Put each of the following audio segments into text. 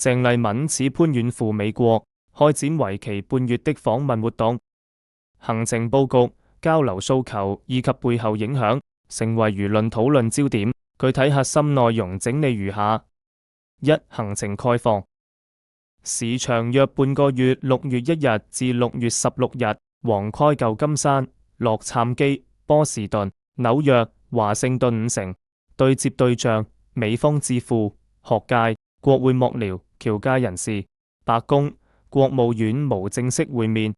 鄭麗敏此番遠赴美國，開展為期半月的訪問活動。行程佈局、交流訴求以及背後影響，成為輿論討論焦點。具體核心內容整理如下：一、行程概況。時長約半個月，6月1日至6月16日，皇蓋舊金山、洛杉磯、波士頓、紐約、華盛頓5城。對接對象：美方智庫、學界、國會幕僚、僑界人士、白宮、國務院無正式會面。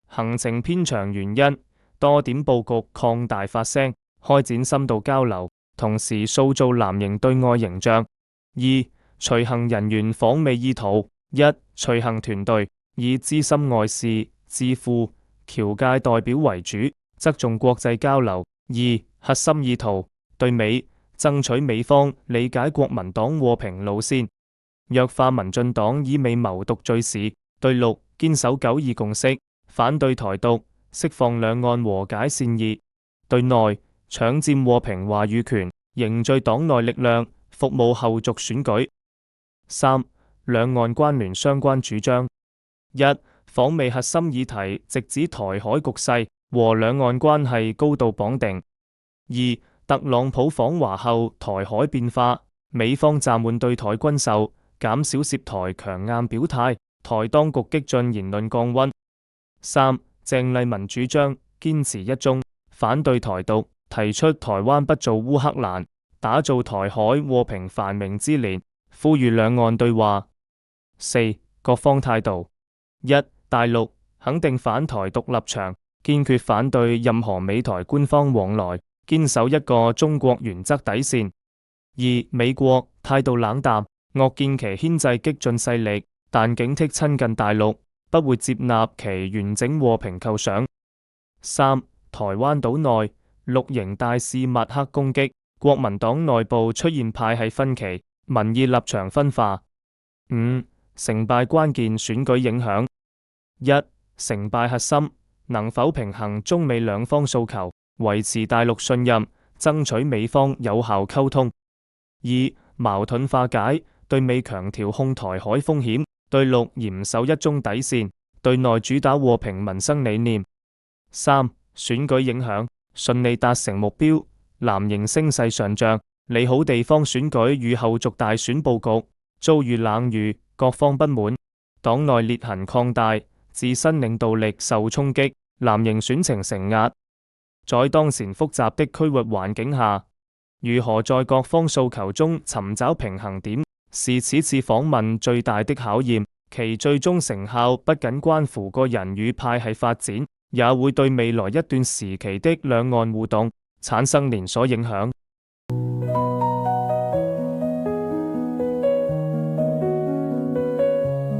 行程偏長原因：多點佈局擴大發聲，開展深度交流，同時塑造藍營對外形象。二、隨行人員訪美意圖：一、隨行團隊以資深外事、智庫、僑界代表為主，側重國際交流。二、核心意圖：對美，爭取美方理解國民黨和平路線，弱化民進黨以美謀獨最史；對六，堅守9·2共識，反對台獨，釋放兩岸和解善意；對內，搶佔和平話語權，凝聚黨內力量，服務後續選舉。三、兩岸關聯相關主張：一、訪美核心議題直指台海局勢和兩岸關係高度綁定；二、特朗普訪華後台海變化，美方暫緩對台軍售，減少涉台強硬表態，台當局激進言論降溫。三、鄭麗文主張堅持一中，反對台獨，提出台灣不做烏克蘭，打造台海和平繁榮之年，呼籲兩岸對話。四、各方態度：一、大陸肯定反台獨立場，堅決反對任何美台官方往來，堅守一個中國原則底線。二、美國態度冷淡，樂見其牽制激進勢力，但警惕親近大陸，不會接納其完整和平構想。三、台灣島內綠營大肆抹黑攻擊，國民黨內部出現派系分歧，民意立場分化。五、成敗關鍵選舉影響：一、成敗核心，能否平衡中美兩方訴求，維持大陸信任，爭取美方有效溝通；二、矛盾化解，對美強調控台海風險，對陸嚴守一中底線，對內主打和平民生理念。三、選舉影響，順利達成目標，藍營聲勢上漲，利好地方選舉與後續大選佈局，遭遇冷遇，各方不滿，黨內裂痕擴大，自身領導力受衝擊，藍營選情承壓。在當前複雜的區域環境下，如何在各方訴求中尋找平衡點，是此次訪問最大的考驗。其最終成效不僅關乎個人與派系發展，也會對未來一段時期的兩岸互動產生連鎖影響。